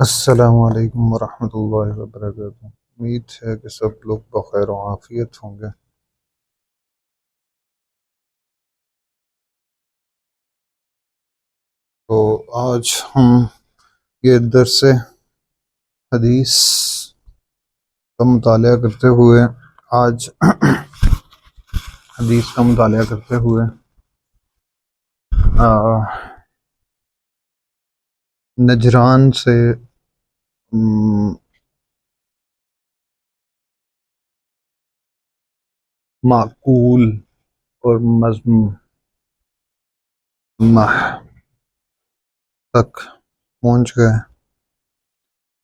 السلام علیکم ورحمۃ اللہ وبرکاتہ۔ امید ہے کہ سب لوگ بخیر و عافیت ہوں گے۔ تو آج ہم یہ درس حدیث کا مطالعہ کرتے ہوئے آج حدیث کا مطالعہ کرتے ہوئے نجران سے معقول اور مذموم تک پہنچ گئے۔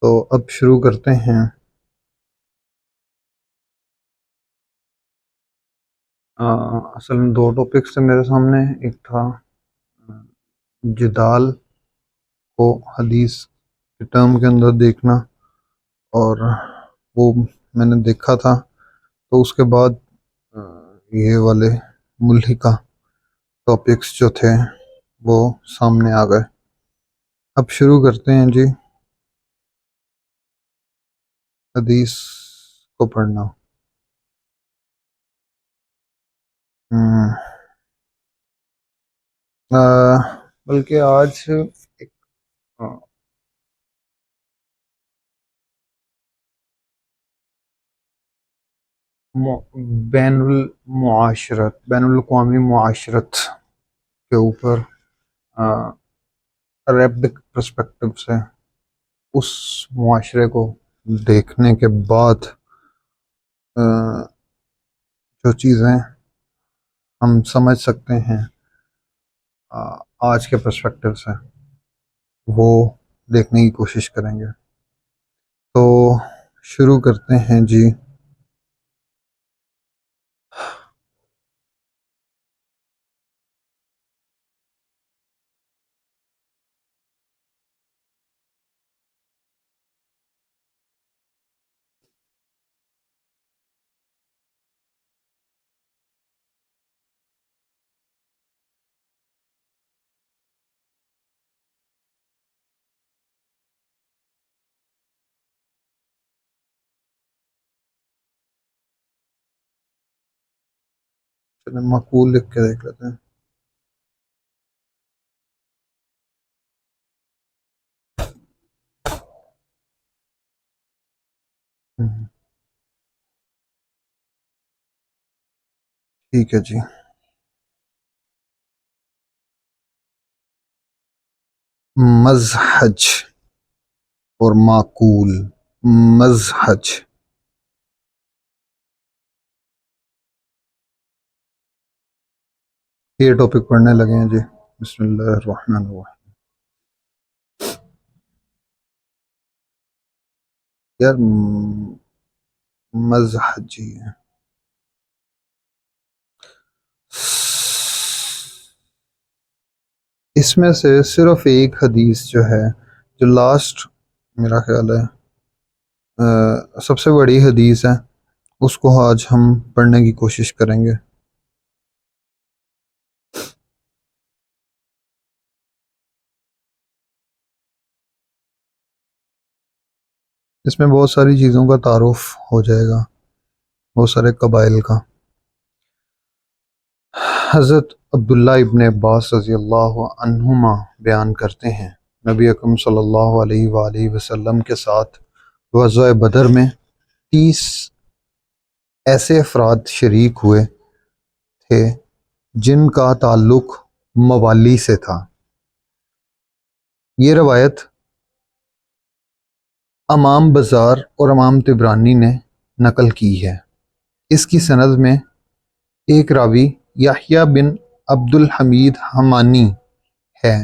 تو اب شروع کرتے ہیں۔ اصل میں دو ٹاپکس تھے میرے سامنے، ایک تھا جدال کو حدیث کے ٹرم کے اندر دیکھنا، اور وہ میں نے دیکھا تھا۔ تو اس کے بعد یہ والے ملحقہ ٹاپکس جو تھے وہ سامنے آ گئے۔ اب شروع کرتے ہیں جی حدیث کو پڑھنا۔ بلکہ آج ایک بین الاقوامی معاشرت کے اوپر عربک پرسپیکٹو سے اس معاشرے کو دیکھنے کے بعد جو چیزیں ہم سمجھ سکتے ہیں آج کے پرسپیکٹو سے، وہ دیکھنے کی کوشش کریں گے۔ تو شروع کرتے ہیں جی۔ چلیں معقول لکھ کے دیکھ لیتے ہیں۔ ٹھیک ہے جی۔ مزحج اور معقول۔ مزحج یہ ٹاپک پڑھنے لگے ہیں جی۔ بسم اللہ الرحمن الرحیم۔ یار مزحجی ہے۔ اس میں سے صرف ایک حدیث جو ہے، جو لاسٹ میرا خیال ہے سب سے بڑی حدیث ہے، اس کو آج ہم پڑھنے کی کوشش کریں گے۔ اس میں بہت ساری چیزوں کا تعارف ہو جائے گا، بہت سارے قبائل کا۔ حضرت عبداللہ ابن عباس رضی اللہ عنہما بیان کرتے ہیں، نبی اکرم صلی اللہ علیہ وآلہ وسلم کے ساتھ غزوہ بدر میں 30 ایسے افراد شریک ہوئے تھے جن کا تعلق موالی سے تھا۔ یہ روایت امام بزار اور امام طبرانی نے نقل کی ہے۔ اس کی سند میں ایک راوی یحییٰ بن عبد الحمید حمانی ہے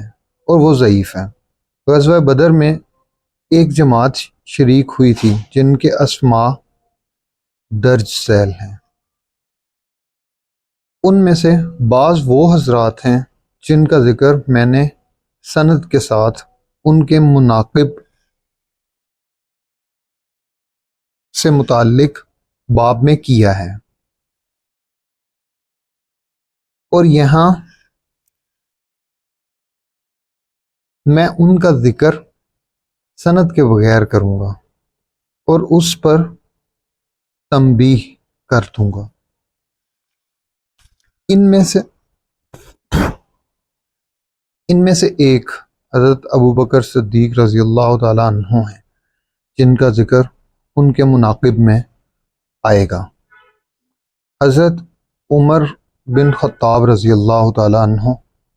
اور وہ ضعیف ہے۔ غزوہ بدر میں ایک جماعت شریک ہوئی تھی جن کے اسماء درج ذیل ہیں۔ ان میں سے بعض وہ حضرات ہیں جن کا ذکر میں نے سند کے ساتھ ان کے مناقب سے متعلق باب میں کیا ہے، اور یہاں میں ان کا ذکر سند کے بغیر کروں گا اور اس پر تنبیہ کر دوں گا۔ ان میں سے ایک حضرت ابوبکر صدیق رضی اللہ تعالیٰ عنہ ہیں، جن کا ذکر ان کے مناقب میں آئے گا۔ حضرت عمر بن خطاب رضی اللہ تعالیٰ عنہ،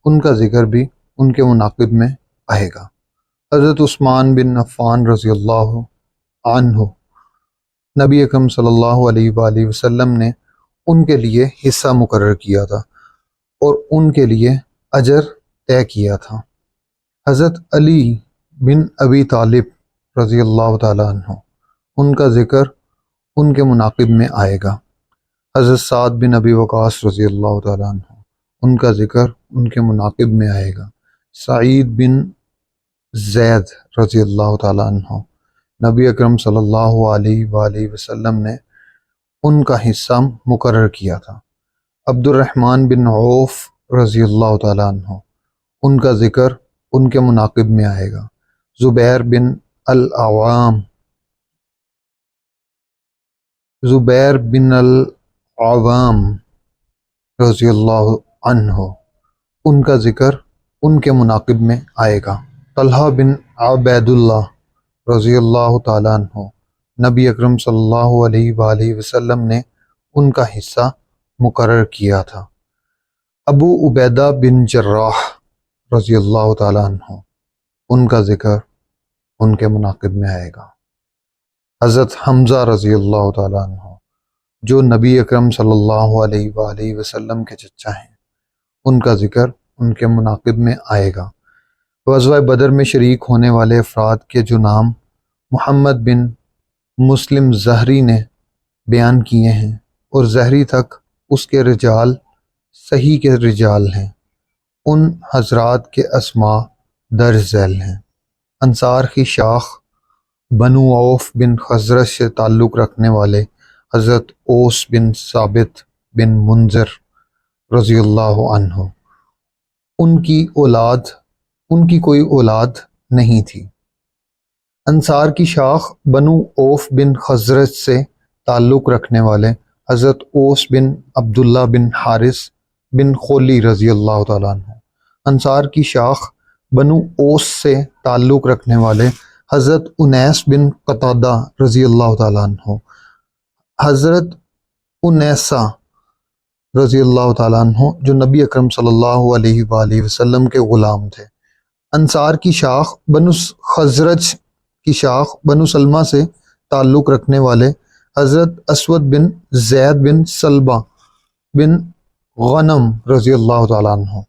ان کا ذکر بھی ان کے مناقب میں آئے گا۔ حضرت عثمان بن عفان رضی اللہ عنہ، نبی اکرم صلی اللہ علیہ وآلہ وسلم نے ان کے لیے حصہ مقرر کیا تھا اور ان کے لیے اجر طے کیا تھا۔ حضرت علی بن ابی طالب رضی اللہ تعالیٰ عنہ، ان کا ذکر ان کے مناقب میں آئے گا۔ حضرت سعد بن ابی وقاص رضی اللہ تعالیٰ عنہ، ان کا ذکر ان کے مناقب میں آئے گا۔ سعید بن زید رضی اللہ تعالیٰ عنہ، نبی اکرم صلی اللہ علیہ وآلہ وسلم نے ان کا حصہ مقرر کیا تھا۔ عبد الرحمن بن عوف رضی اللہ تعالیٰ عنہ، ان کا ذکر ان کے مناقب میں آئے گا۔ زبیر بن العوام رضی اللہ عنہ، ان کا ذکر ان کے مناقب میں آئے گا۔ طلحہ بن عبید اللہ رضی اللہ تعالیٰ عنہ، نبی اکرم صلی اللہ علیہ وآلہ وسلم نے ان کا حصہ مقرر کیا تھا۔ ابو عبیدہ بن جراح رضی اللہ تعالیٰ عنہ، ان کا ذکر ان کے مناقب میں آئے گا۔ حضرت حمزہ رضی اللہ تعالیٰ عنہ، جو نبی اکرم صلی اللہ علیہ وآلہ وسلم کے چچا ہیں، ان کا ذکر ان کے مناقب میں آئے گا۔ غزوہ بدر میں شریک ہونے والے افراد کے جو نام محمد بن مسلم زہری نے بیان کیے ہیں، اور زہری تک اس کے رجال صحیح کے رجال ہیں، ان حضرات کے اسماء درج ذیل ہیں۔ انصار کی شاخ بنو عوف بن خزرج سے تعلق رکھنے والے حضرت اوس بن ثابت بن منذر رضی اللہ عنہ، ان کی کوئی اولاد نہیں تھی۔ انصار کی شاخ بنو عوف بن خزرج سے تعلق رکھنے والے حضرت اوس بن عبداللہ بن حارث بن خولی رضی اللہ تعالیٰ عنہ، انصار کی شاخ بنو اوس سے تعلق رکھنے والے حضرت انیس بن قتادہ رضی اللہ تعالیٰ عنہ، حضرت انیسہ رضی اللہ تعالیٰ عنہ، جو نبی اکرم صلی اللہ علیہ وآلہ وسلم کے غلام تھے۔ انصار کی شاخ بنو خزرج کی شاخ بنو سلمہ سے تعلق رکھنے والے حضرت اسود بن زید بن سلبہ بن غنم رضی اللہ تعالیٰ عنہ،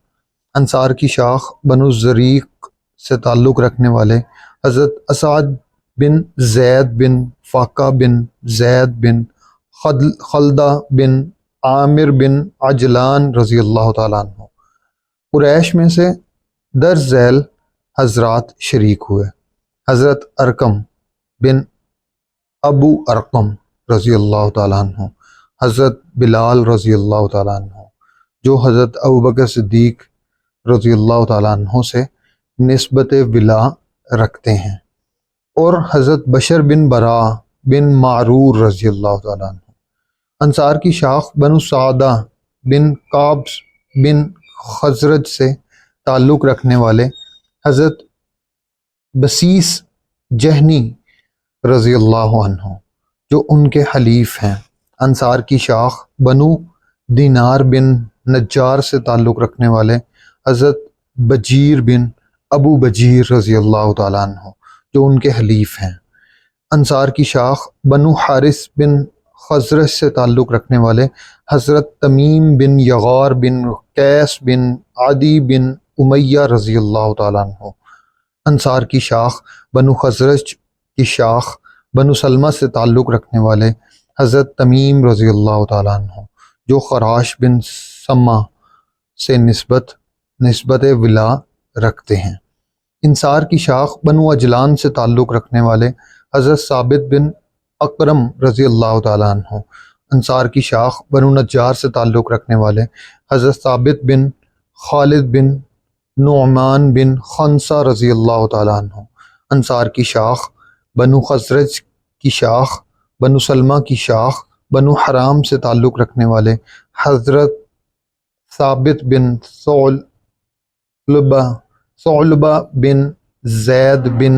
انصار کی شاخ بنو زریق سے تعلق رکھنے والے حضرت اسعد بن زید بن فاقہ بن زید بن خلدہ بن عامر بن عجلان رضی اللہ تعالیٰ عنہ۔ قریش میں سے درج ذیل حضرات شریک ہوئے: حضرت ارقم بن ابو ارقم رضی اللہ تعالیٰ عنہ، حضرت بلال رضی اللہ تعالیٰ عنہ، جو حضرت ابوبکر صدیق رضی اللہ تعالیٰ عنہ سے نسبت ولا رکھتے ہیں، اور حضرت بشر بن برا بن معرور رضی اللہ تعالیٰ عنہ۔ انصار کی شاخ بنو سعدہ بن کعب بن خزرج سے تعلق رکھنے والے حضرت بسیس جہنی رضی اللہ عنہ، جو ان کے حلیف ہیں۔ انصار کی شاخ بنو دینار بن نجار سے تعلق رکھنے والے حضرت بجیر بن ابو بجیر رضی اللہ تعالیٰ عنہ، جو ان کے حلیف ہیں۔ انصار کی شاخ بنو حارث بن خزرج سے تعلق رکھنے والے حضرت تمیم بن یغار بن قیس بن عدی بن امیہ رضی اللہ تعالیٰ عنہ۔ انصار کی شاخ بنو خزرج کی شاخ بنو سلمہ سے تعلق رکھنے والے حضرت تمیم رضی اللہ تعالیٰ عنہ، جو خراش بن سما سے نسبت ولا رکھتے ہیں۔ انصار کی شاخ بنو اجلان سے تعلق رکھنے والے حضرت ثابت بن اکرم رضی اللہ تعالیٰ عنہ۔ انصار کی شاخ بنو نجار سے تعلق رکھنے والے حضرت ثابت بن خالد بن نعمان بن خنسہ رضی اللہ تعالیٰ عنہ۔ انصار کی شاخ، بنو خزرج کی شاخ، بنو سلمہ کی شاخ، بنو حرام سے تعلق رکھنے والے حضرت ثابت بن ثعلبہ بن زید بن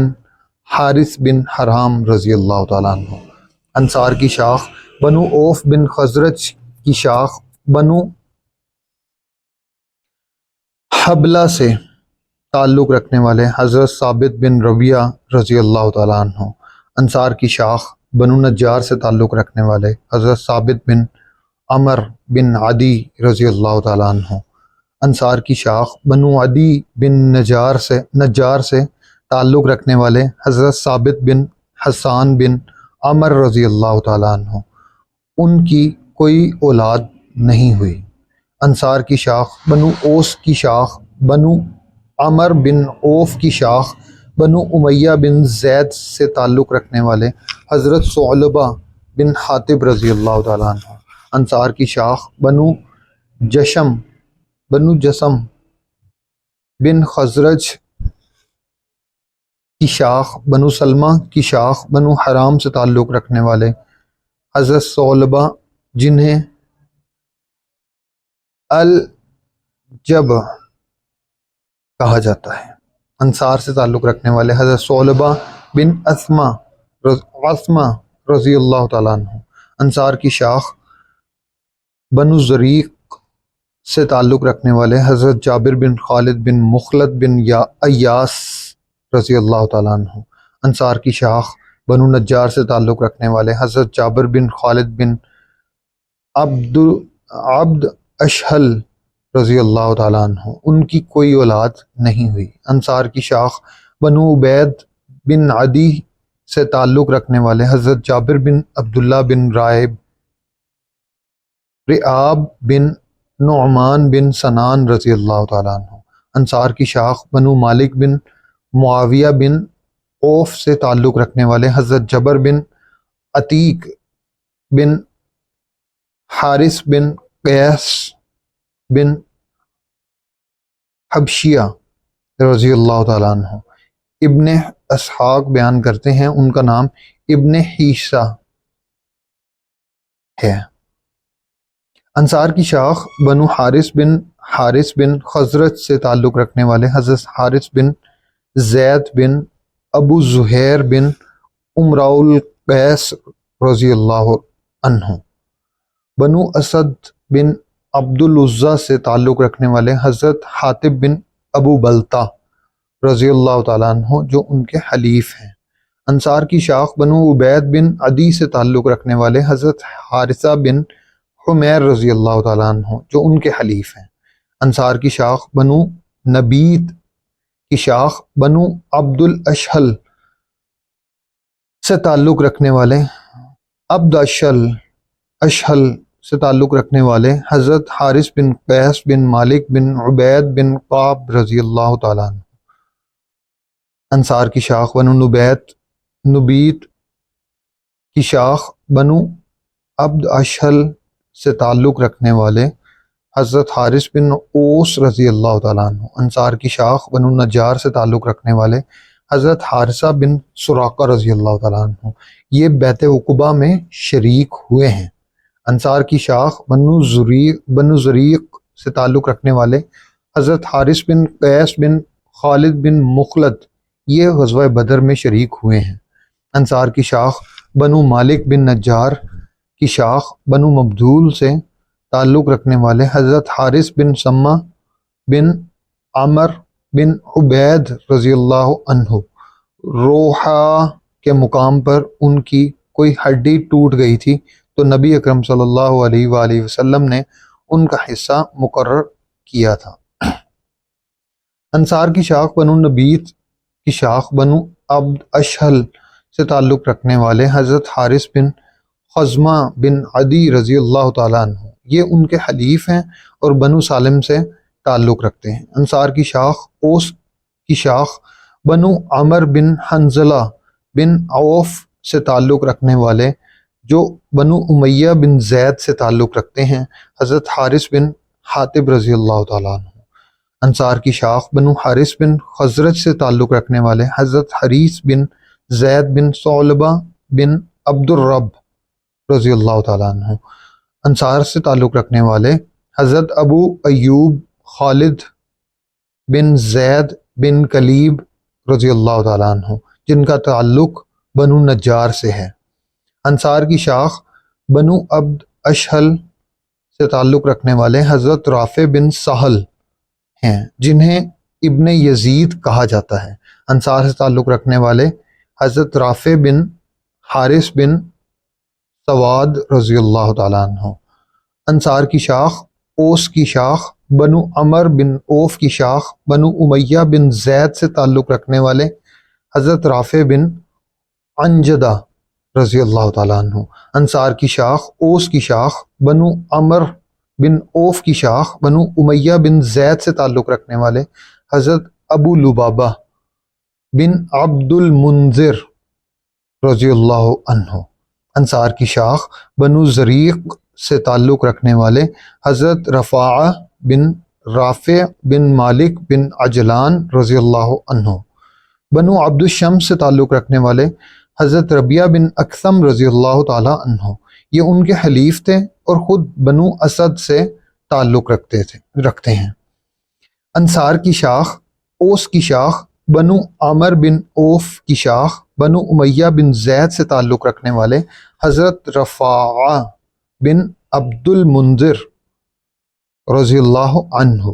حارث بن حرام رضی اللہ تعالیٰ عنہ۔ انصار کی شاخ، بنو اوف بن خزرج کی شاخ، بنو حبلہ سے تعلق رکھنے والے حضرت ثابت بن ربیعہ رضی اللہ تعالیٰ عنہ۔ انصار کی شاخ، بنو نجار سے تعلق رکھنے والے حضرت ثابت بن عمر بن عدی رضی اللہ تعالیٰ عنہ۔ انصار کی شاخ، بنو عدی بن نجار سے تعلق رکھنے والے حضرت ثابت بن حسان بن عمر رضی اللہ تعالیٰ عنہ۔ ان کی کوئی اولاد نہیں ہوئی۔ انصار کی شاخ، بنو اوس کی شاخ، بنو عمر بن اوف کی شاخ، بنو امیہ بن زید سے تعلق رکھنے والے حضرت ثعلبہ بن حاطب رضی اللہ تعالیٰ عنہ۔ انصار کی شاخ، بنو جسم بن خزرج کی شاخ، بنو سلمہ کی شاخ، بنو حرام سے تعلق رکھنے والے حضرت ثعلبہ جنہیں الجب کہا جاتا ہے۔ انصار سے تعلق رکھنے والے حضرت ثعلبہ بن عثمہ رضی اللہ تعالیٰ عنہ۔ انصار کی شاخ، بنو زریق سے تعلق رکھنے والے حضرت جابر بن خالد بن مخلد بن ایاس رضی اللہ تعالیٰ عنہ۔ انصار کی شاخ، بنو نجار سے تعلق رکھنے والے حضرت جابر بن خالد بن عبد اشہل رضی اللہ تعالیٰ عنہ۔ ان کی کوئی اولاد نہیں ہوئی۔ انصار کی شاخ، بنو عبید بن عدی سے تعلق رکھنے والے حضرت جابر بن عبداللہ بن رعاب بن نعمان بن سنان رضی اللہ تعالیٰ عنہ۔ انصار کی شاخ، بنو مالک بن معاویہ بن اوف سے تعلق رکھنے والے حضرت جبر بن عتیق بن حارث بن قیس بن حبشیہ رضی اللہ تعالیٰ عنہ۔ ابن اسحاق بیان کرتے ہیں ان کا نام ابن حیشہ ہے۔ انصار کی شاخ، بنو حارث بن خزرج سے تعلق رکھنے والے حضرت حارث بن زید بن ابو زہیر بن امراء القیس رضی اللہ عنہ۔ بنو اسد بن عبد العزیٰ سے تعلق رکھنے والے حضرت حاتب بن ابو بلتہ رضی اللہ تعالیٰ عنہ جو ان کے حلیف ہیں۔ انصار کی شاخ، بنو عبید بن عدی سے تعلق رکھنے والے حضرت حارثہ بن حمیر رضی اللہ تعالیٰ عنہ جو ان کے حلیف ہیں۔ انصار کی شاخ، بنو نبیت کی شاخ، بنو عبد الاشہل سے تعلق رکھنے والے اشہل سے تعلق رکھنے والے حضرت حارث بن قیس بن مالک بن عبید بن قعب رضی اللہ تعالیٰ عنہ۔ انصار کی شاخ، بنو نبیت کی شاخ، بنو عبد اشہل سے تعلق رکھنے والے حضرت حارث بن اوس رضی اللہ تعالیٰ عنہ۔ انصار کی شاخ، بنو نجار سے تعلق رکھنے والے حضرت حارثہ بن سراقہ رضی اللہ تعالیٰ عنہ، یہ بیعت عقبہ میں شریک ہوئے ہیں۔ انصار کی شاخ، بنو زریق سے تعلق رکھنے والے حضرت حارث بن قیس بن خالد بن مخلد، یہ غزوہ بدر میں شریک ہوئے ہیں۔ انصار کی شاخ، بنو مالک بن نجار کی شاخ، بنو مبدول سے تعلق رکھنے والے حضرت حارث بن سمہ بن عمر بن عبید رضی اللہ عنہ۔ روحا کے مقام پر ان کی کوئی ہڈی ٹوٹ گئی تھی تو نبی اکرم صلی اللہ علیہ وآلہ وسلم نے ان کا حصہ مقرر کیا تھا۔ انصار کی شاخ، بنو نبیت کی شاخ، بنو عبد اشہل سے تعلق رکھنے والے حضرت حارث بن خزمہ بن عدی رضی اللہ تعالیٰ عنہ، یہ ان کے حلیف ہیں اور بنو سالم سے تعلق رکھتے ہیں۔ انصار کی شاخ، اوس کی شاخ، بنو عمر بن حنظلہ بن عوف سے تعلق رکھنے والے جو بنو امیہ بن زید سے تعلق رکھتے ہیں حضرت حارث بن حاتب رضی اللہ تعالیٰ عنہ۔ انصار کی شاخ بنو حارث بن خزرج سے تعلق رکھنے والے حضرت حریث بن زید بن ثعلبہ بن عبد الرب رضی اللہ تعالیٰ عنہ۔ انصار سے تعلق رکھنے والے حضرت ابو ایوب خالد بن زید بن کلیب رضی اللہ تعالیٰ عنہ، جن کا تعلق بنو نجار سے ہے۔ انصار کی شاخ بنو عبد اشہل سے تعلق رکھنے والے حضرت رافع بن سہل ہیں، جنہیں ابن یزید کہا جاتا ہے۔ انصار سے تعلق رکھنے والے حضرت رافع بن حارث بن سواد رضی اللہ تعالیٰ عنہ۔ انصار کی شاخ اوس کی شاخ بنو عمر بن اوف کی شاخ بنو امیہ بن زید سے تعلق رکھنے والے حضرت رافع بن عنجدہ رضی اللہ تعالیٰ عنہ۔ انصار کی شاخ اوس کی شاخ بنو عمر بن اوف کی شاخ بنو امیہ بن زید سے تعلق رکھنے والے حضرت ابو لبابہ بن عبد المنذر رضی اللہ عنہ۔ انصار کی شاخ بنو زریق سے تعلق رکھنے والے حضرت رفاعہ بن رافع بن مالک بن عجلان رضی اللہ عنہ۔ بنو عبد الشمس سے تعلق رکھنے والے حضرت ربیعہ بن اکثم رضی اللہ تعالیٰ عنہ، یہ ان کے حلیف تھے اور خود بنو اسد سے تعلق رکھتے ہیں۔ انصار کی شاخ اوس کی شاخ بنو عامر بن اوف کی شاخ بنو امیہ بن زید سے تعلق رکھنے والے حضرت رفاعہ بن عبد المنذر رضی اللہ عنہ۔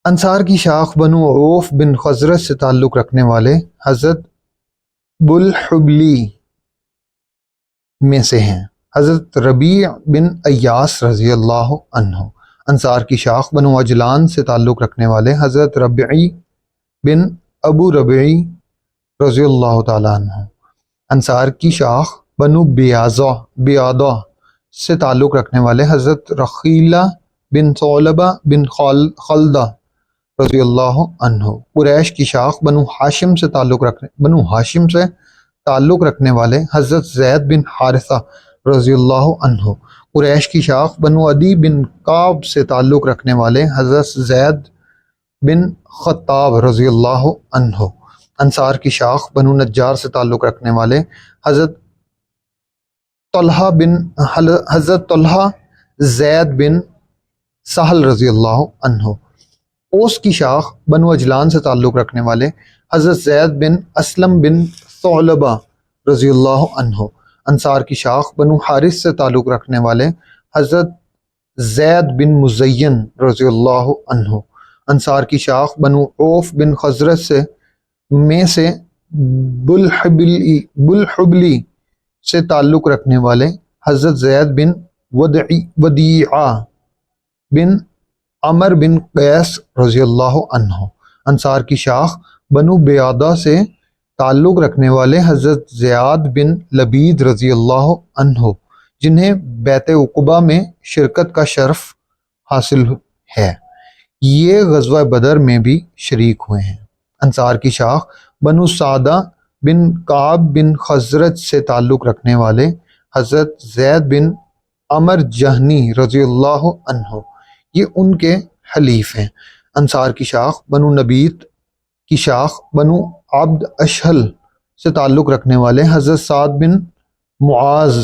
انصار کی شاخ بنو عوف بن خزرج سے تعلق رکھنے والے حضرت بلحبلی میں سے ہیں، حضرت ربیع بن ایاس رضی اللہ عنہ۔ انصار کی شاخ بنو عجلان سے تعلق رکھنے والے حضرت ربیعی بن ابو ربیعی رضی اللہ تعالیٰ عنہ۔ انصار کی شاخ بنو بیاضہ سے تعلق رکھنے والے حضرت رخیلہ بن ثعلبہ بن خلدہ رضی اللہ عنہ۔ قریش کی شاخ بنو ہاشم سے تعلق رکھنے والے حضرت زید بن حارثہ رضی اللہ عنہ۔ قریش کی شاخ بنو عدی بن کعب سے تعلق رکھنے والے حضرت زید بن خطاب رضی اللہ عنہ۔ انصار کی شاخ بنو نجار سے تعلق رکھنے والے حضرت طلحہ زید بن سہل رضی اللہ عنہ۔ اوس کی شاخ بنو اجلان سے تعلق رکھنے والے حضرت زید بن اسلم بن ثعلبہ رضی اللہ عنہ۔ انصار کی شاخ بنو حارث سے تعلق رکھنے والے حضرت زید بن مزین رضی اللہ عنہ۔ انصار کی شاخ بنو عوف بن خزرج سے بلحبلی سے تعلق رکھنے والے حضرت زید بن ودیعہ بن عمر بن قیس رضی اللہ عنہ۔ انصار کی شاخ بنو بیاضہ سے تعلق رکھنے والے حضرت زیاد بن لبید رضی اللہ عنہ، جنہیں بیعت عقبہ میں شرکت کا شرف حاصل ہے، یہ غزوہ بدر میں بھی شریک ہوئے ہیں۔ انصار کی شاخ بنو سعدہ بن کعب بن خزرج سے تعلق رکھنے والے حضرت زید بن عمر جہنی رضی اللہ عنہ، یہ ان کے حلیف ہیں۔ انصار کی شاخ بنو نبیت کی شاخ بنو عبد اشہل سے تعلق رکھنے والے حضرت سعد بن معاذ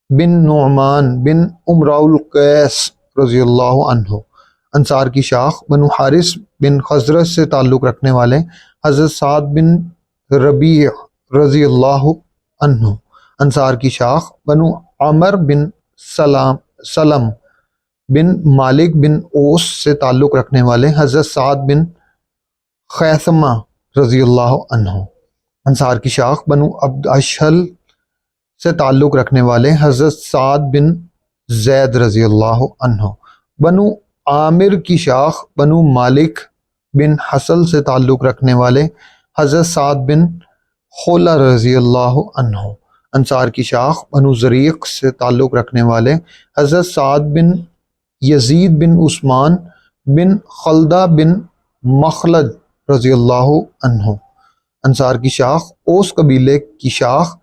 بن نعمان بن امراء القیس رضی اللہ عنہ۔ انصار کی شاخ بنو حارث بن خزرج سے تعلق رکھنے والے حضرت سعد بن ربیع رضی اللہ عنہ۔ انصار کی شاخ بنو عمر بن سلم بن مالک بن اوس سے تعلق رکھنے والے حضرت سعد بن خیثمہ رضی اللہ عنہ۔ انصار کی شاخ بنو عبد اشہل سے تعلق رکھنے والے حضرت سعد بن زید رضی اللہ عنہ۔ بنو عامر کی شاخ بنو مالک بن حسل سے تعلق رکھنے والے حضرت سعد بن خولہ رضی اللہ عنہ۔ انصار کی شاخ بنو زریق سے تعلق رکھنے والے حضرت سعد بن یزید بن عثمان بن خلدہ بن مخلد رضی اللہ عنہ۔ انصار کی شاخ اوس قبیلے کی شاخ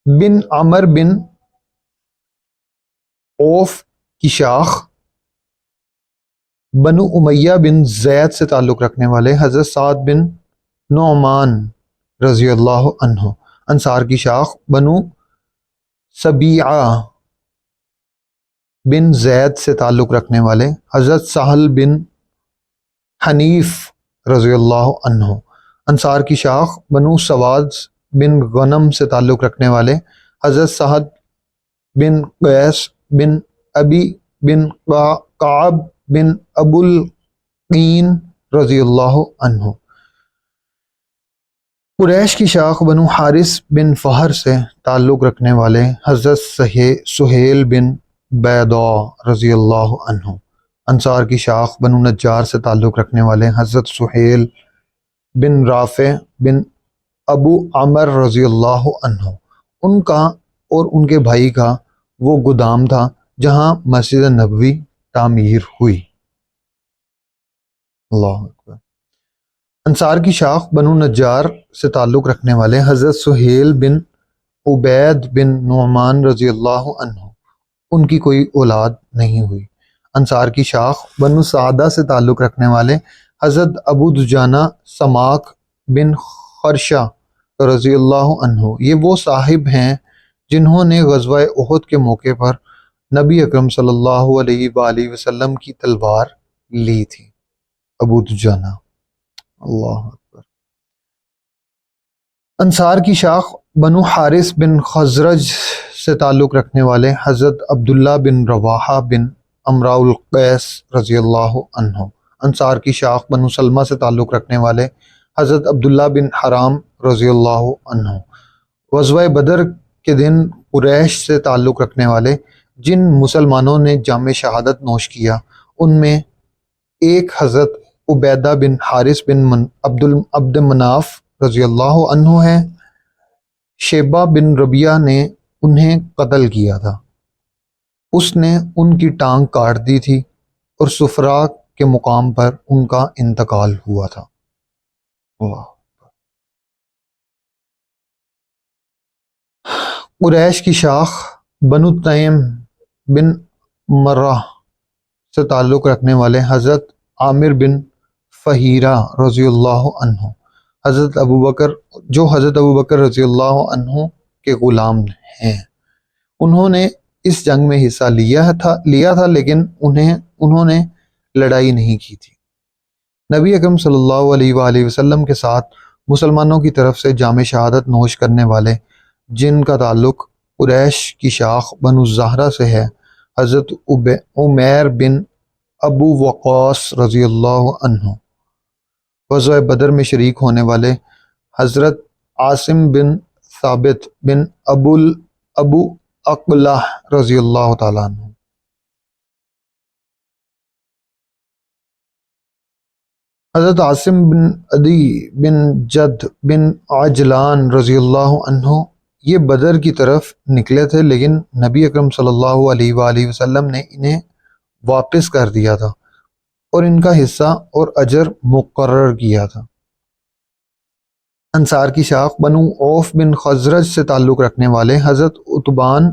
بن عمر بن اوف کی شاخ بنو امیہ بن زید سے تعلق رکھنے والے حضرت سعد بن نعمان رضی اللہ عنہ۔ انصار کی شاخ بنو سبیعہ بن زید سے تعلق رکھنے والے حضرت سہل بن حنیف رضی اللہ عنہ۔ انصار کی شاخ بنو سواد بن غنم سے تعلق رکھنے والے حضرت سعد بن قیس بن ابی بن کعب بن ابو القین رضی اللہ عنہ۔ قریش کی شاخ بنو حارث بن فہر سے تعلق رکھنے والے حضرت سہیل بن بیضاء رضی اللہ عنہ۔ انصار کی شاخ بنو نجار سے تعلق رکھنے والے حضرت سہیل بن رافع بن ابو عمر رضی اللہ عنہ۔ ان کا اور ان کے بھائی کا وہ گودام تھا جہاں مسجد نبوی تعمیر ہوئی۔ اللہ اکبر۔ انصار کی شاخ بنو نجار سے تعلق رکھنے والے حضرت سہیل بن عبید بن نعمان رضی اللہ عنہ۔ ان کی کوئی اولاد نہیں ہوئی۔ انصار کی شاخ بنو سعدہ سے تعلق رکھنے والے حضرت ابو دجانہ سماک بن خرشہ رضی اللہ عنہ۔ یہ وہ صاحب ہیں جنہوں نے غزوہ احد کے موقع پر نبی اکرم صلی اللہ علیہ وآلہ وسلم کی تلوار لی تھی۔ ابو دجانہ، اللہ اکبر۔ انصار کی شاخ بنو حارث بن خزرج سے تعلق رکھنے والے حضرت عبداللہ بن رواحہ بن امراء القیس رضی اللہ عنہ۔ انصار کی شاخ بنو سلمہ سے تعلق رکھنے والے حضرت عبداللہ بن حرام رضی اللہ عنہ۔ غزوہ بدر کے دن قریش سے تعلق رکھنے والے جن مسلمانوں نے جام شہادت نوش کیا ان میں ایک حضرت عبیدہ بن حارث بن عبد مناف رضی اللہ عنہ ہیں۔ شیبہ بن ربیعہ نے انہیں قتل کیا تھا۔ اس نے ان کی ٹانگ کاٹ دی تھی اور سفرا کے مقام پر ان کا انتقال ہوا تھا۔ قریش کی شاخ بنو تیم بن مرہ سے تعلق رکھنے والے حضرت عامر بن فہیرہ رضی اللہ عنہ۔ حضرت ابوبکر رضی اللہ عنہ کے غلام ہیں۔ انہوں نے اس جنگ میں حصہ لیا تھا لیکن انہوں نے لڑائی نہیں کی تھی۔ نبی اکرم صلی اللہ علیہ وآلہ وسلم کے ساتھ مسلمانوں کی طرف سے جام شہادت نوش کرنے والے جن کا تعلق قریش کی شاخ بنو زہرہ سے ہے حضرت عمیر بن ابو وقاص رضی اللہ عنہ۔ غزوہ بدر میں شریک ہونے والے حضرت عاصم بن ثابت بن ابو اقلہ رضی اللہ تعالیٰ عنہ۔ حضرت عاصم بن عدی بن جد بن عجلان رضی اللہ عنہ یہ بدر کی طرف نکلے تھے لیکن نبی اکرم صلی اللہ علیہ وآلہ وسلم نے انہیں واپس کر دیا تھا اور ان کا حصہ اور اجر مقرر کیا تھا۔ انصار کی شاخ بنو عوف بن خزرج سے تعلق رکھنے والے حضرت عتبان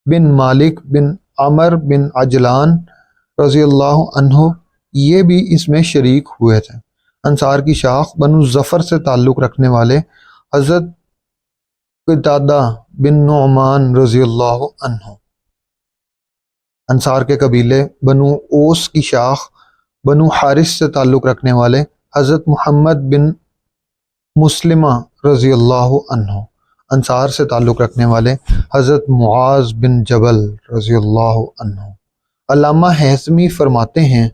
بن مالک بن عمر بن عجلان رضی اللہ عنہ یہ بھی اس میں شریک ہوئے تھے۔ انصار کی شاخ بنو ظفر سے تعلق رکھنے والے حضرت قتادہ بن نعمان رضی اللہ عنہ۔ انصار کے قبیلے بنو اوس کی شاخ بنو حارث سے تعلق رکھنے والے حضرت محمد بن مسلمہ رضی اللہ عنہ۔ انصار سے تعلق رکھنے والے حضرت معاذ بن جبل رضی اللہ عنہ۔ علامہ ہیثمی فرماتے ہیں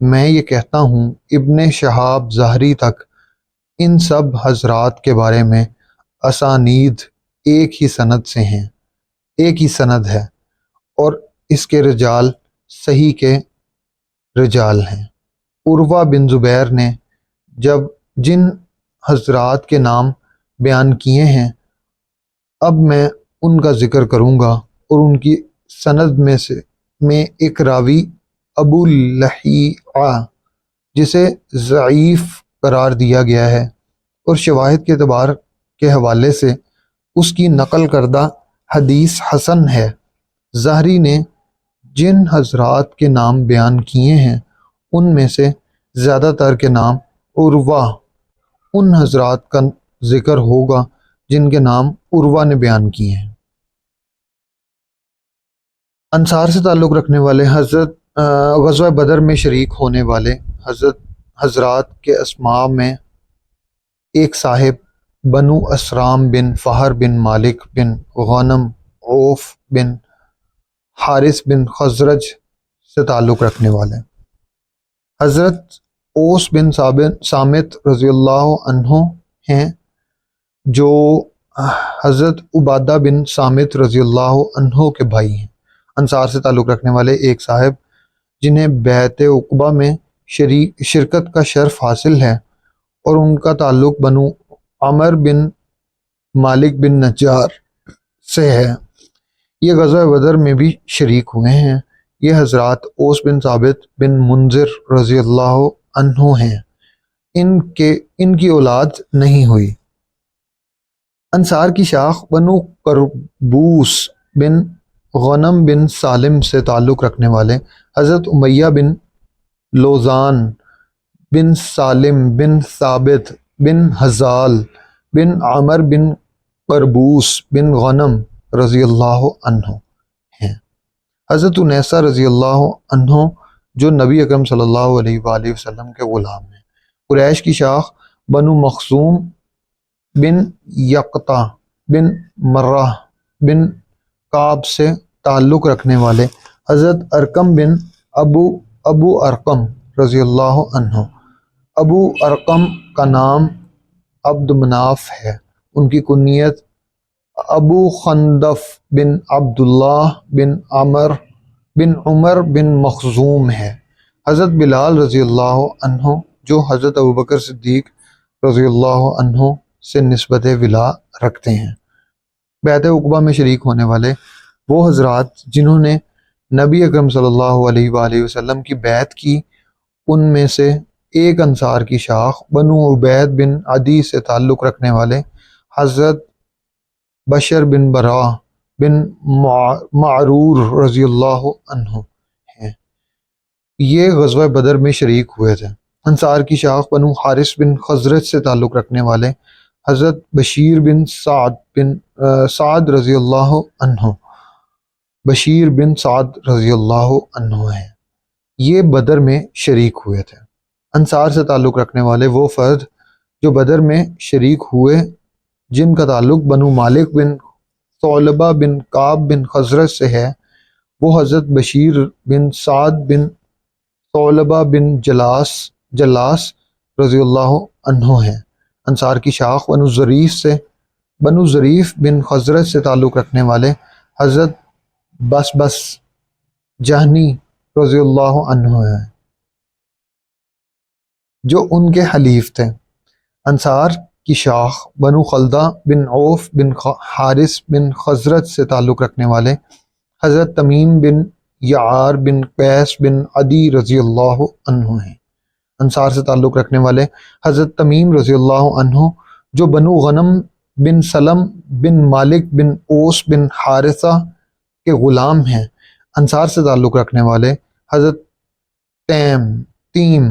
میں یہ کہتا ہوں ابن شہاب زہری تک ان سب حضرات کے بارے میں اسانید ایک ہی سند ہے اور اس کے رجال صحیح کے رجال ہیں۔ عروہ بن زبیر نے جن حضرات کے نام بیان کیے ہیں اب میں ان کا ذکر کروں گا اور ان کی سند میں ایک راوی ابو لہیعہ جسے ضعیف قرار دیا گیا ہے اور شواہد کے اعتبار کے حوالے سے اس کی نقل کردہ حدیث حسن ہے۔ زہری نے جن حضرات کے نام بیان کیے ہیں ان میں سے زیادہ تر کے نام عروہ ان حضرات کا ذکر ہوگا جن کے نام عروہ نے بیان کیے ہیں۔ انصار سے تعلق رکھنے والے غزوہ بدر میں شریک ہونے والے حضرات کے اسماء میں ایک صاحب بنو اسرام بن فہر بن مالک بن غنم عوف بن حارث بن خزرج سے تعلق رکھنے والے، حضرت اوس بن صامت رضی اللہ عنہ ہیں جو حضرت عبادہ بن صامت رضی اللہ عنہ کے بھائی ہیں۔ انصار سے تعلق رکھنے والے ایک صاحب جنہیں بیعت عقبہ میں شرکت کا شرف حاصل ہے اور ان کا تعلق بنو عمر بن مالک بن نجار سے ہے، یہ غزوہ بدر میں بھی شریک ہوئے ہیں۔ یہ حضرات اوس بن ثابت بن منذر رضی اللہ عنہ ہیں، ان کی اولاد نہیں ہوئی۔ انصار کی شاخ بنو قربوس بن غنم بن سالم سے تعلق رکھنے والے حضرت امیہ بن لوزان بن سالم بن ثابت بن حزال بن عامر بن قربوس بن غنم رضی اللہ عنہ ہیں۔ حضرت انیسہ رضی اللہ عنہ جو نبی اکرم صلی اللہ علیہ وآلہ وسلم کے غلام ہیں۔ قریش کی شاخ بنو مخزوم بن یقطع بن مرہ بن کعب سے تعلق رکھنے والے حضرت ارقم بن ابو ارقم رضی اللہ عنہ، ابو ارقم کا نام عبد مناف ہے، ان کی کنیت ابو خندف بن عبداللہ بن عمر بن مخزوم ہے۔ حضرت بلال رضی اللہ عنہ جو حضرت ابوبکر صدیق رضی اللہ عنہ سے نسبت ولا رکھتے ہیں۔ بیعت عقبہ میں شریک ہونے والے وہ حضرات جنہوں نے نبی اکرم صلی اللہ علیہ وآلہ وسلم کی بیعت کی، ان میں سے ایک انصار کی شاخ بنو عبید بن عدی سے تعلق رکھنے والے حضرت بشر بن برا بن معرور رضی اللہ عنہ ہیں، یہ غزوہ بدر میں شریک ہوئے تھے۔ انصار کی شاخ بنو حارث بن خزرج سے تعلق رکھنے والے حضرت بشیر بن سعد رضی اللہ عنہ، بشیر بن سعد رضی اللہ عنہ ہیں، یہ بدر میں شریک ہوئے تھے۔ انصار سے تعلق رکھنے والے وہ فرد جو بدر میں شریک ہوئے جن کا تعلق بنو مالک بن ثعلبہ بن کعب بن خزرج سے ہے، وہ حضرت بشیر بن سعد بن ثعلبہ بن جلاس رضی اللہ عنہ ہیں۔ انصار کی شاخ بنو ظریف بن خزرج سے تعلق رکھنے والے حضرت بس جہنی رضی اللہ عنہ ہیں جو ان کے حلیف تھے۔ انصار کی شاخ بنو خلدہ بن عوف بن حارث بن خزرج سے تعلق رکھنے والے حضرت تمیم بن یعار بن قیس بن عدی رضی اللہ عنہ ہیں۔ انصار سے تعلق رکھنے والے حضرت تمیم رضی اللہ عنہ جو بنو غنم بن سلم بن مالک بن اوس بن حارثہ کے غلام ہیں۔ انصار سے تعلق رکھنے والے حضرت تیم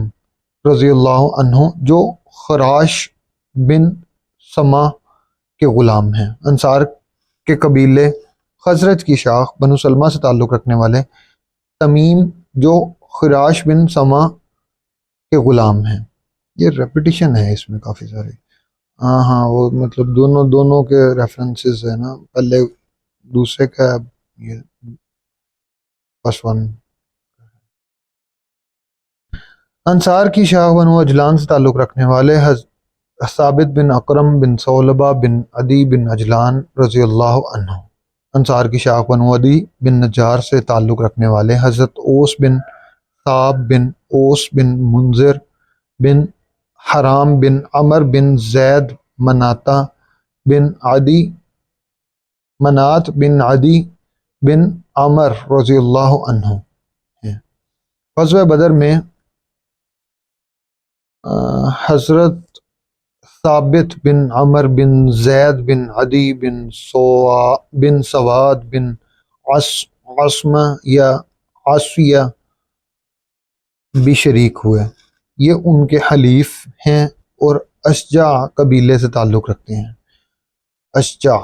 رضی اللہ عنہ جو خراش بن سما کے غلام ہیں۔ انصار کے قبیلے خزرج کی شاخ بنو سلمہ سے تعلق رکھنے والے تمیم جو خراش بن سما کے غلام ہیں۔ یہ ریپیٹیشن ہے اس میں کافی سارے، ہاں وہ مطلب دونوں کے ریفرنسز ہے نا، پہلے دوسرے کا یہ فرسٹ ون۔ انصار کی شاخ بنو اجلان سے تعلق رکھنے والے ثابت بن اکرم بن ثعلبہ بن عدی بن اجلان رضی اللہ عنہ۔ انصار کی شاخ بنو عدی بن نجار سے تعلق رکھنے والے حضرت اوس بن ثاب بن اوس بن منذر بن حرام بن عمر بن زید منات بن عدی بن عمر رضی اللہ عنہ ہیں۔ غزوہ بدر میں حضرت ثابت بن عمر بن زید بن عدی بن سواد بن عصمہ یا عاصیہ بھی شریک ہوئے، یہ ان کے حلیف ہیں اور اشجع قبیلے سے تعلق رکھتے ہیں۔ اشجع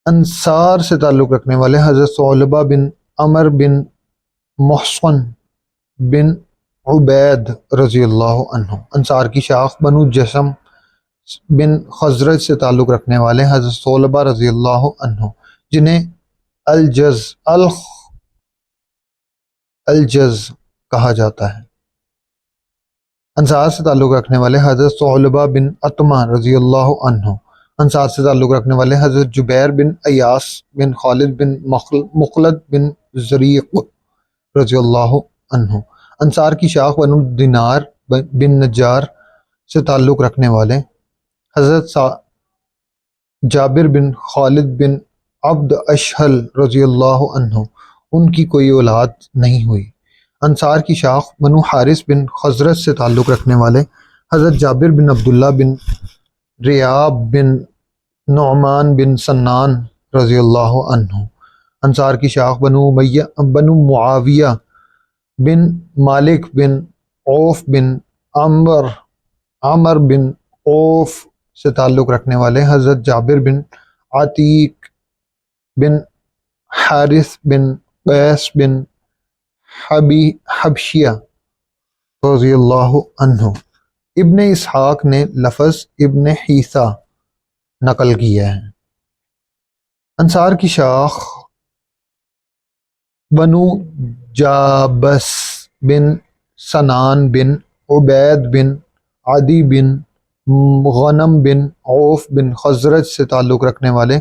انصار سے تعلق رکھنے والے حضرت ثعلبہ بن عمر بن محصن بن عبید رضی اللہ عنہ۔ انصار کی شاخ بنو جشم بن خزرج سے تعلق رکھنے والے حضرت ثعلبہ رضی اللہ عنہ، جنہیں الجز کہا جاتا ہے۔ انصار سے تعلق رکھنے والے حضرت ثعلبہ بن عتمہ رضی اللہ عنہ۔ انصار سے تعلق رکھنے والے حضرت جبیر بن ایاس بن خالد بن مخلد بن زریق رضی اللہ عنہ۔ انصار کی شاخ بنو دینار بن نجار سے تعلق رکھنے والے حضرت جابر بن خالد بن عبد اشہل رضی اللہ عنہ، ان کی کوئی اولاد نہیں ہوئی۔ انصار کی شاخ بنو حارث بن خزرج سے تعلق رکھنے والے حضرت جابر بن عبداللہ بن ریاب بن نعمان بن سنان رضی اللہ عنہ۔ انصار کی شاخ بنو معاویہ بن مالک بن عوف بن عمر بن عوف سے تعلق رکھنے والے حضرت جابر بن عتیق بن حارث بن قیس بن حبشیہ رضی اللہ عنہ۔ ابن اسحاق نے لفظ ابن حیثہ نقل کیا ہے۔ انصار کی شاخ بنو جابس بن سنان بن عبید بن عدی بن غنم بن عوف بن خزرج سے تعلق رکھنے والے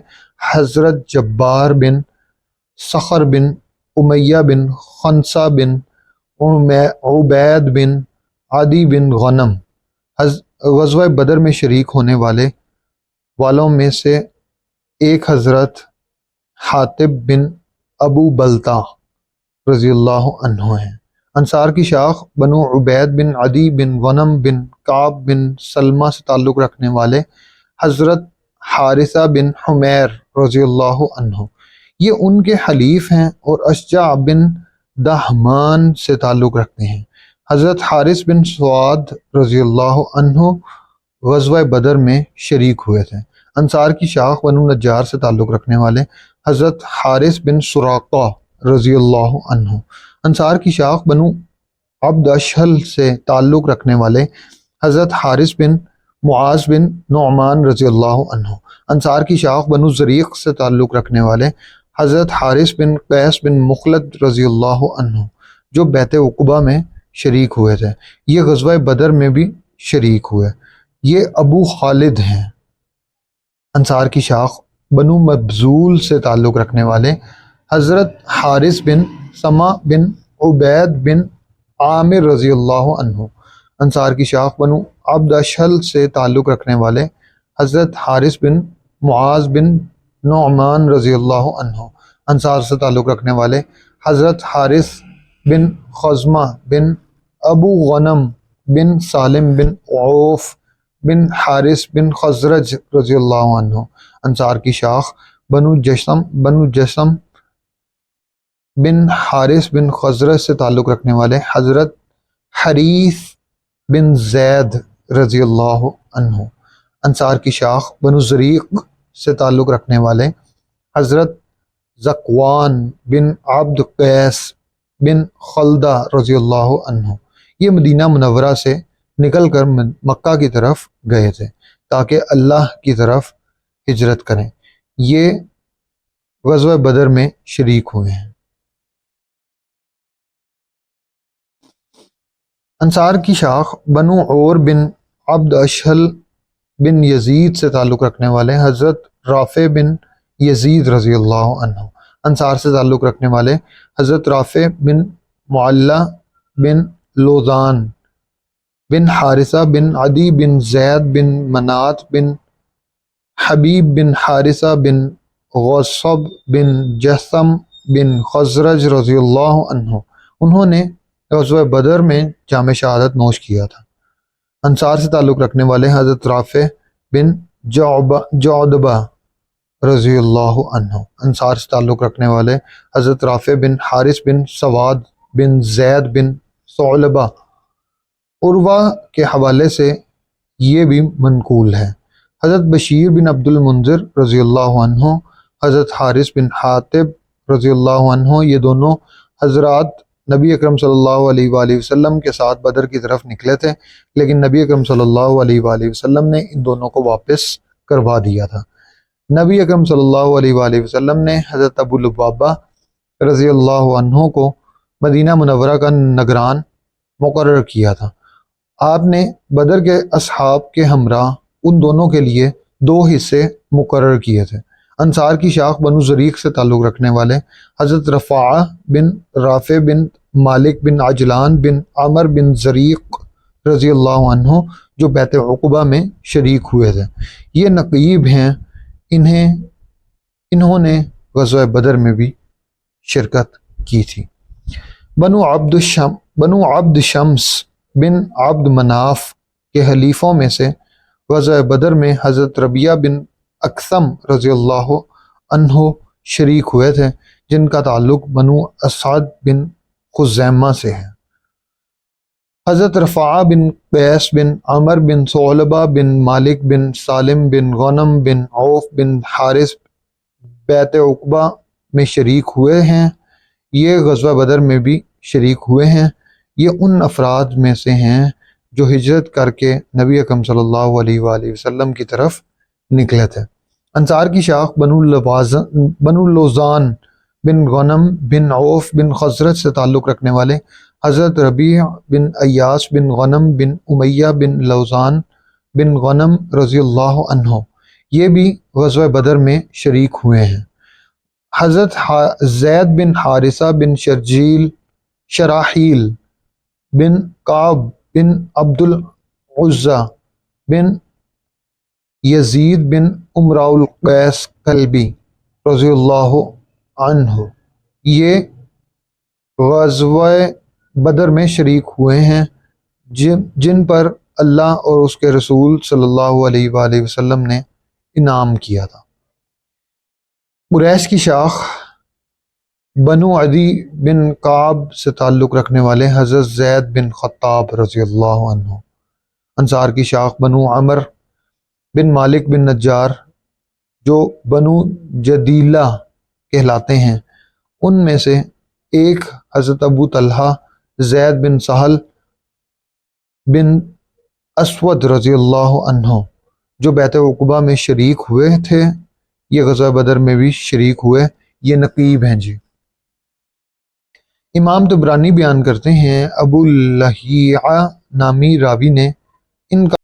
حضرت جبار بن صخر بن امیہ بن خنسہ بن عبید بن عدی بن غنم غزوہ بدر میں شریک ہونے والوں میں سے ایک حضرت حاطب بن ابو بلتہ رضی اللہ عنہ ہیں۔ انصار کی شاخ بنو عبید بن عدی بن غنم بن کعب بن سلمہ سے تعلق رکھنے والے حضرت حارثہ بن حمیر رضی اللہ عنہ، یہ ان کے حلیف ہیں اور اشجع بن دہمان سے تعلق رکھتے ہیں۔ حضرت حارث بن سعد رضی اللہ عنہ غزوہ بدر میں شریک ہوئے تھے۔ انصار کی شاخ بنو نجار سے تعلق رکھنے والے حضرت حارث بن سراقہ رضی اللہ عنہ۔ انصار کی شاخ بنو عبد اشہل سے تعلق رکھنے والے حضرت حارث بن معاذ بن نعمان رضی اللہ عنہ۔ انصار کی شاخ بنو زریق سے تعلق رکھنے والے حضرت حارث بن قیس بن مخلد رضی اللہ عنہ، جو بیعت عقبہ میں شریک ہوئے تھے، یہ غزوہ بدر میں بھی شریک ہوئے، یہ ابو خالد ہیں۔ انصار کی شاخ بنو مبذول سے تعلق رکھنے والے حضرت حارث بن سما بن عبید بن عامر رضی اللہ عنہ۔ انصار کی شاخ بنو عبد اشہل سے تعلق رکھنے والے حضرت حارث بن معاذ بن نعمان رضی اللہ عنہ۔ انصار سے تعلق رکھنے والے حضرت حارث بن خزمہ بن ابو غنم بن سالم بن عوف بن حارث بن خزرج رضی اللہ عنہ۔ انصار کی شاخ بنو جشم بن حارث بن خزرج سے تعلق رکھنے والے حضرت حریث بن زید رضی اللہ عنہ۔ انصار کی شاخ بنو زریق سے تعلق رکھنے والے حضرت ذکوان بن عبد قیس بن خلدہ رضی اللہ عنہ، یہ مدینہ منورہ سے نکل کر مکہ کی طرف گئے تھے تاکہ اللہ کی طرف ہجرت کریں، یہ غزوہ بدر میں شریک ہوئے ہیں۔ انصار کی شاخ بنو عور بن عبد اشہل بن یزید سے تعلق رکھنے والے حضرت رافع بن یزید رضی اللہ عنہ۔ انصار سے تعلق رکھنے والے حضرت رافع بن معلہ بن لوذان بن حارثہ بن عدی بن زید بن منات بن حبیب بن حارثہ بن غصب بن جثم بن خزرج رضی اللہ عنہ، انہوں نے غزوہ بدر میں جام شہادت نوش کیا تھا۔ انصار سے تعلق رکھنے والے حضرت رافع بن جعدبہ رضی اللہ عنہ، انصار سے تعلق رکھنے والے حضرت رافع بن حارث بن سواد بن زید بن ثعلبہ، عروہ کے حوالے سے یہ بھی منقول ہے۔ حضرت بشیر بن عبد المنذر رضی اللہ عنہ، حضرت حارث بن حاتب رضی اللہ عنہ، یہ دونوں حضرات نبی اکرم صلی اللہ علیہ وآلہ وسلم کے ساتھ بدر کی طرف نکلے تھے، لیکن نبی اکرم صلی اللہ علیہ وآلہ وسلم نے ان دونوں کو واپس کروا دیا تھا۔ نبی اکرم صلی اللہ علیہ وآلہ وسلم نے حضرت ابو لبابہ رضی اللہ عنہ کو مدینہ منورہ کا نگران مقرر کیا تھا۔ آپ نے بدر کے اصحاب کے ہمراہ ان دونوں کے لیے 2 حصے مقرر کیے تھے۔ انصار کی شاخ بنو زریق سے تعلق رکھنے والے حضرت رفاعہ بن رافع بن مالک بن عجلان بن عمر بن زریق رضی اللہ عنہ، جو بیعت عقبہ میں شریک ہوئے تھے، یہ نقیب ہیں۔ انہوں نے غزوہ بدر میں بھی شرکت کی تھی۔ بنو عبد شمس بن عبد مناف کے حلیفوں میں سے غزوہ بدر میں حضرت ربیعہ بن اکثم رضی اللہ عنہ شریک ہوئے تھے، جن کا تعلق بنو اسعد بن خزیمہ سے ہے۔ حضرت رفاعہ بن قیس بن عمر بن ثعلبہ بن مالک بن سالم بن غنم بن عوف بن حارث بیعت عقبہ میں شریک ہوئے ہیں، یہ غزوہ بدر میں بھی شریک ہوئے ہیں۔ یہ ان افراد میں سے ہیں جو ہجرت کر کے نبی اکرم صلی اللہ علیہ وآلہ وسلم کی طرف نکلے تھے۔ انصار کی شاخ بنو لوزان بن غنم بن عوف بن خزرج سے تعلق رکھنے والے حضرت ربیع بن ایاس بن غنم بن امیہ بن لوزان بن غنم رضی اللہ عنہ، یہ بھی غزوہ بدر میں شریک ہوئے ہیں۔ حضرت زید بن حارثہ بن شراحیل بن کعب بن عبد العزہ بن یزید بن امراء القیس کلبی رضی اللہ عنہ، یہ غزوہ بدر میں شریک ہوئے ہیں، جن پر اللہ اور اس کے رسول صلی اللہ علیہ وآلہ وسلم نے انعام کیا تھا۔ قریش کی شاخ بنو عدی بن کعب سے تعلق رکھنے والے حضرت زید بن خطاب رضی اللہ عنہ۔ انصار کی شاخ بنو عمر بن مالک بن نجار، جو بنو جدیلہ کہلاتے ہیں، ان میں سے ایک حضرت ابو طلحہ زید بن سہل بن اسود رضی اللہ عنہ، جو بیعت عقبہ میں شریک ہوئے تھے، یہ غزوہ بدر میں بھی شریک ہوئے، یہ نقیب ہیں جی۔ امام طبرانی بیان کرتے ہیں ابو لہیعہ نامی راوی نے ان کا